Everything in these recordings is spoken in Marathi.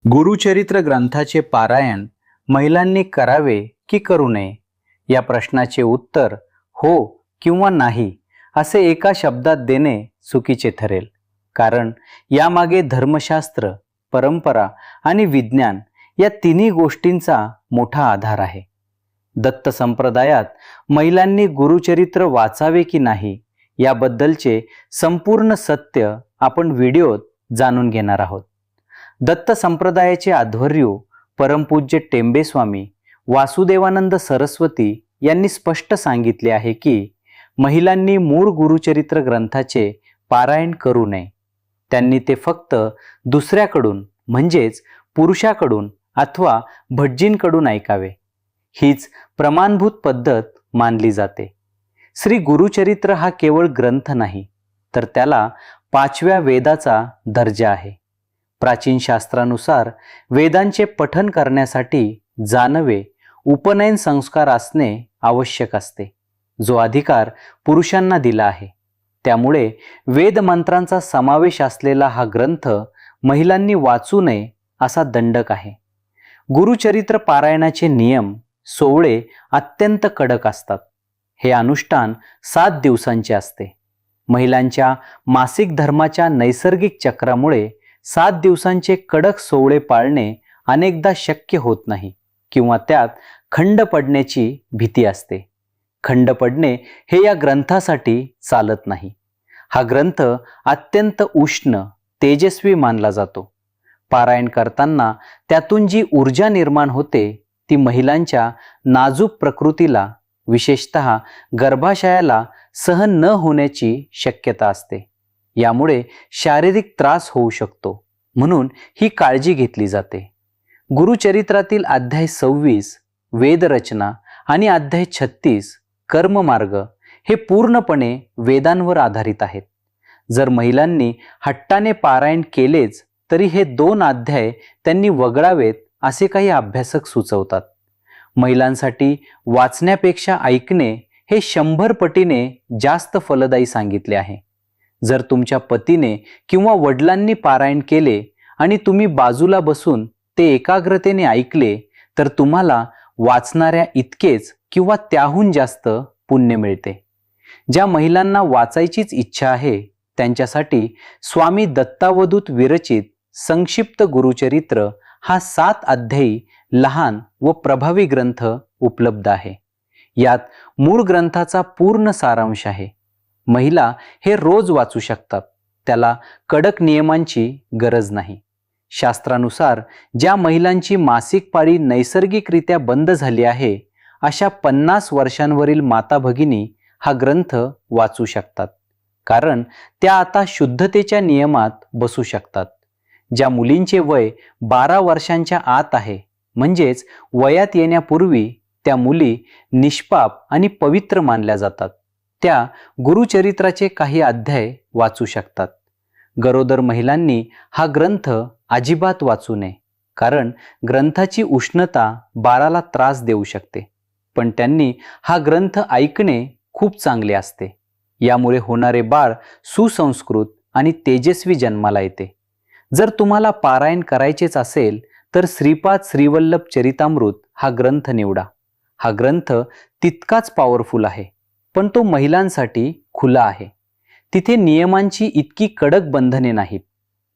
गुरुचरित्र ग्रंथाचे पारायण महिलांनी करावे की करू नये या प्रश्नाचे उत्तर हो किंवा नाही असे एका शब्दात देणे चुकीचे ठरेल. कारण यामागे धर्मशास्त्र, परंपरा आणि विज्ञान या तिन्ही गोष्टींचा मोठा आधार आहे. दत्त संप्रदायात महिलांनी गुरुचरित्र वाचावे की नाही याबद्दलचे संपूर्ण सत्य आपण व्हिडिओत जाणून घेणार आहोत. दत्त संप्रदायाचे आध्वर्यू परमपूज्य टेंबेस्वामी वासुदेवानंद सरस्वती यांनी स्पष्ट सांगितले आहे की महिलांनी मूळ गुरुचरित्र ग्रंथाचे पारायण करू नये. त्यांनी ते फक्त दुसऱ्याकडून म्हणजेच पुरुषाकडून अथवा भटजींकडून ऐकावे. हीच प्रमाणभूत पद्धत मानली जाते. श्री गुरुचरित्र हा केवळ ग्रंथ नाही, तर त्याला 5व्या वेदाचा दर्जा आहे. प्राचीन शास्त्रानुसार वेदांचे पठन करण्यासाठी जानवे, उपनयन संस्कार असणे आवश्यक असते, जो अधिकार पुरुषांना दिला आहे. त्यामुळे वेद मंत्रांचा समावेश असलेला हा ग्रंथ महिलांनी वाचू नये असा दंडक आहे. गुरुचरित्र पारायणाचे नियम, सोवळे अत्यंत कडक असतात. हे अनुष्ठान 7 दिवसांचे असते. महिलांच्या मासिक धर्माच्या नैसर्गिक चक्रामुळे 7 दिवसांचे कडक सोवळे पाळणे अनेकदा शक्य होत नाही किंवा त्यात खंड पडण्याची भीती असते. खंड पडणे हे या ग्रंथासाठी चालत नाही. हा ग्रंथ अत्यंत उष्ण, तेजस्वी मानला जातो. पारायण करताना त्यातून जी ऊर्जा निर्माण होते ती महिलांच्या नाजूक प्रकृतीला, विशेषतः गर्भाशयाला सहन न होण्याची शक्यता असते. यामुळे शारीरिक त्रास होऊ शकतो, म्हणून ही काळजी घेतली जाते. गुरुचरित्रातील अध्याय 26 वेदरचना आणि अध्याय 36 कर्ममार्ग हे पूर्णपणे वेदांवर आधारित आहेत. जर महिलांनी हट्टाने पारायण केलेच तरी हे 2 अध्याय त्यांनी वगळावेत असे काही अभ्यासक सुचवतात. महिलांसाठी वाचण्यापेक्षा ऐकणे हे 100 पटीने जास्त फलदायी सांगितले आहे. जर तुमच्या पतीने किंवा वडिलांनी पारायण केले आणि तुम्ही बाजूला बसून ते एकाग्रतेने ऐकले तर तुम्हाला वाचणाऱ्या इतकेच किंवा त्याहून जास्त पुण्य मिळते. ज्या महिलांना वाचायचीच इच्छा आहे त्यांच्यासाठी स्वामी दत्तावधूत विरचित संक्षिप्त गुरुचरित्र हा 7 अध्यायी लहान व प्रभावी ग्रंथ उपलब्ध आहे. यात मूळ ग्रंथाचा पूर्ण सारांश आहे. महिला हे रोज वाचू शकतात. त्याला कडक नियमांची गरज नाही. शास्त्रानुसार ज्या महिलांची मासिक पाळी नैसर्गिकरित्या बंद झाली आहे अशा 50 वर्षांवरील माता भगिनी हा ग्रंथ वाचू शकतात, कारण त्या आता शुद्धतेच्या नियमात बसू शकतात. ज्या मुलींचे वय 12 वर्षांच्या आत आहे, म्हणजेच वयात येण्यापूर्वी त्या मुली निष्पाप आणि पवित्र मानल्या जातात, त्या गुरुचरित्राचे काही अध्याय वाचू शकतात. गरोदर महिलांनी हा ग्रंथ अजिबात वाचू नये, कारण ग्रंथाची उष्णता बाळाला त्रास देऊ शकते. पण त्यांनी हा ग्रंथ ऐकणे खूप चांगले असते. यामुळे होणारे बाळ सुसंस्कृत आणि तेजस्वी जन्माला येते. जर तुम्हाला पारायण करायचेच असेल तर श्रीपाद श्रीवल्लभ चरितामृत हा ग्रंथ निवडा. हा ग्रंथ तितकाच पॉवरफुल आहे, पण तो महिलांसाठी खुला आहे. तिथे नियमांची इतकी कडक बंधने नाहीत.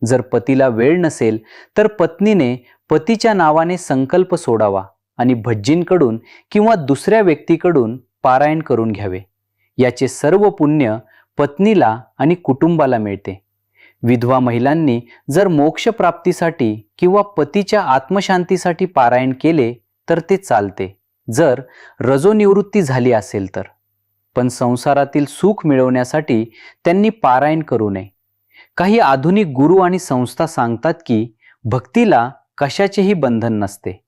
जर पतीला वेळ नसेल तर पत्नीने पतीच्या नावाने संकल्प सोडावा आणि भटजींकडून किंवा दुसऱ्या व्यक्तीकडून पारायण करून घ्यावे. याचे सर्व पुण्य पत्नीला आणि कुटुंबाला मिळते. विधवा महिलांनी जर मोक्षप्राप्तीसाठी किंवा पतीच्या आत्मशांतीसाठी पारायण केले तर ते चालते, जर रजोनिवृत्ती झाली असेल तर. पण संसारातील सुख मिळवण्यासाठी त्यांनी पारायण करू नये. काही आधुनिक गुरु आणि संस्था सांगतात की भक्तीला कशाचेही बंधन नसते.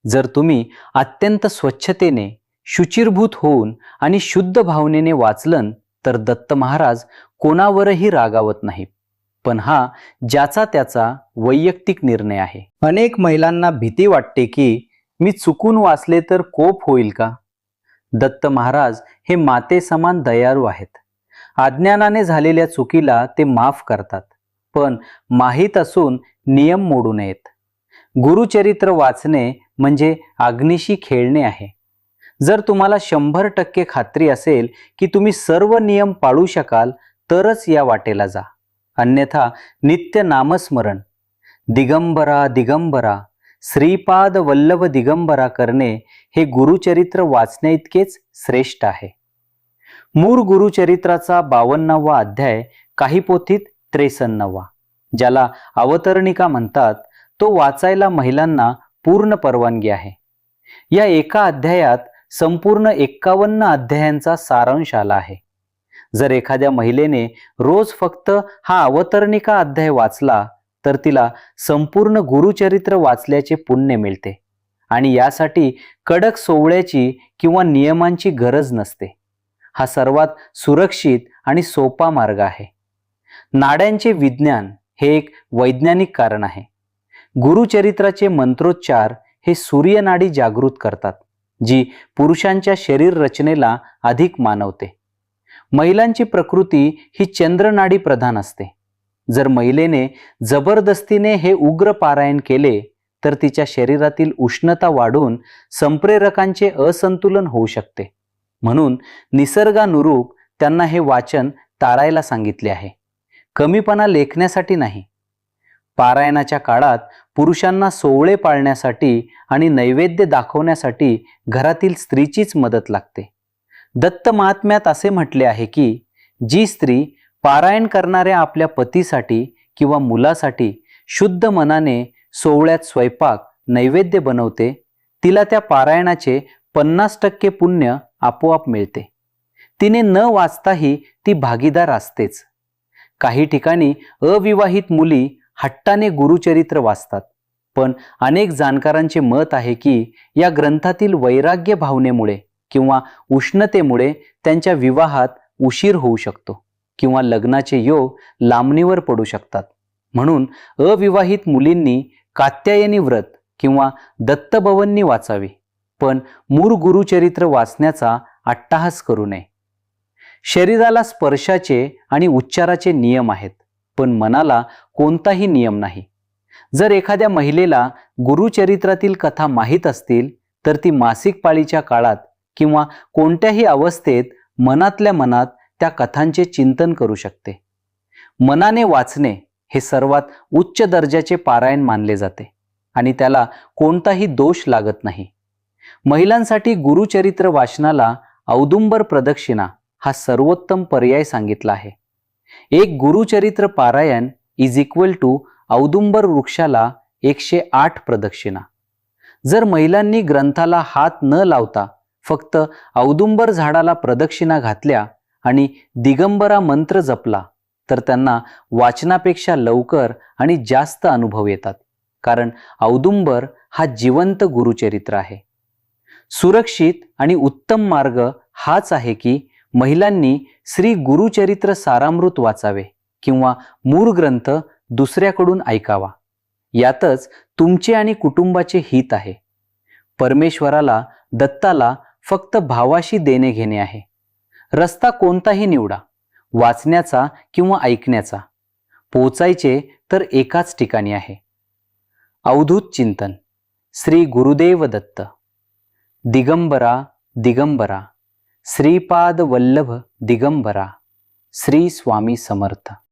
जर तुम्ही अत्यंत स्वच्छतेने, शुचिर्भूत होऊन आणि शुद्ध भावनेने वाचलन तर दत्त महाराज कोणावरही रागावत नाहीत. पण हा ज्याचा त्याचा वैयक्तिक निर्णय आहे. अनेक महिलांना भीती वाटते की मी चुकून वाचले तर कोप होईल का? दत्त महाराज हे माते समान दयाळू आहेत. अज्ञानाने झालेल्या चुकीला ते माफ करतात, पण माहीत असून नियम मोडू नयेत. गुरुचरित्र वाचणे म्हणजे अग्नीशी खेळणे आहे. जर तुम्हाला 100% खात्री असेल की तुम्ही सर्व नियम पाळू शकाल तरच या वाटेला जा. अन्यथा नित्य नामस्मरण, दिगंबरा दिगंबरा, श्रीपाद वल्लभ दिगंबरा करणे हे गुरुचरित्र वाचण्याइतकेच श्रेष्ठ आहे. मूळ गुरुचरित्राचा 52वा अध्याय, काही पोथीत 53वा, ज्याला अवतरणिका म्हणतात, तो वाचायला महिलांना पूर्ण परवानगी आहे. या एका अध्यायात संपूर्ण 51 अध्यायांचा सारांश आला आहे. जर एखाद्या महिलेने रोज फक्त हा अवतरणिका अध्याय वाचला तर तिला संपूर्ण गुरुचरित्र वाचल्याचे पुण्य मिळते आणि यासाठी कडक सोवळ्याची किंवा नियमांची गरज नसते. हा सर्वात सुरक्षित आणि सोपा मार्ग आहे. नाड्यांचे विज्ञान हे एक वैज्ञानिक कारण आहे. गुरुचरित्राचे मंत्रोच्चार हे सूर्यनाडी जागृत करतात, जी पुरुषांच्या शरीर रचनेला अधिक मानवते. महिलांची प्रकृती ही चंद्रनाडी प्रधान असते. जर महिलेने जबरदस्तीने हे उग्र पारायण केले तर तिच्या शरीरातील उष्णता वाढून संप्रेरकांचे असंतुलन होऊ शकते. म्हणून निसर्गानुरूप त्यांना हे वाचन टाळायला सांगितले आहे, कमीपणा लेखण्यासाठी नाही. पारायणाच्या काळात पुरुषांना सोवळे पाळण्यासाठी आणि नैवेद्य दाखवण्यासाठी घरातील स्त्रीचीच मदत लागते. दत्त महात्म्यात असे म्हटले आहे की जी स्त्री पारायण करणाऱ्या आपल्या पतीसाठी किंवा मुलासाठी शुद्ध मनाने सोवळ्यात स्वयंपाक नैवेद्य बनवते, तिला त्या पारायणाचे 50% पुण्य आपोआप मिळते. तिने न वाचताही ती भागीदार असतेच. काही ठिकाणी अविवाहित मुली हट्टाने गुरुचरित्र वाचतात, पण अनेक जाणकारांचे मत आहे की या ग्रंथातील वैराग्य भावनेमुळे किंवा उष्णतेमुळे त्यांच्या विवाहात उशीर होऊ शकतो किंवा लग्नाचे योग लांबणीवर पडू शकतात. म्हणून अविवाहित मुलींनी कात्यायनी व्रत किंवा दत्तभवननी वाचावी, पण मूळ गुरुचरित्र वाचण्याचा अट्टाहास करू नये. शरीराला स्पर्शाचे आणि उच्चाराचे नियम आहेत, पण मनाला कोणताही नियम नाही. जर एखाद्या महिलेला गुरुचरित्रातील कथा माहीत असतील तर ती मासिक पाळीच्या काळात किंवा कोणत्याही अवस्थेत मनातल्या मनात त्या कथांचे चिंतन करू शकते. मनाने वाचणे हे सर्वात उच्च दर्जाचे पारायण मानले जाते आणि त्याला कोणताही दोष लागत नाही. महिलांसाठी गुरुचरित्र वाचनाला औदुंबर प्रदक्षिणा हा सर्वोत्तम पर्याय सांगितला आहे. एक गुरुचरित्र पारायण इज इक्वल टू औदुंबर वृक्षाला 108 प्रदक्षिणा. जर महिलांनी ग्रंथाला हात न लावता फक्त औदुंबर झाडाला प्रदक्षिणा घातल्या आणि दिगंबरा मंत्र जपला तर त्यांना वाचनापेक्षा लवकर आणि जास्त अनुभव येतात, कारण औदुंबर हा जिवंत गुरुचरित्र आहे. सुरक्षित आणि उत्तम मार्ग हाच आहे की महिलांनी श्री गुरुचरित्र सारामृत वाचावे किंवा मूळ ग्रंथ दुसऱ्याकडून ऐकावा. यातच तुमचे आणि कुटुंबाचे हित आहे. परमेश्वराला, दत्ताला फक्त भावाशी देणे घेणे आहे. रस्ता कोणताही निवडा, वाचण्याचा किंवा ऐकण्याचा. पोचायचे तर एकाच ठिकाणी आहे. अवधूत चिंतन. श्री गुरुदेव दत्त. दिगंबरा दिगंबरा, श्रीपाद वल्लभ दिगंबरा. श्री स्वामी समर्थ.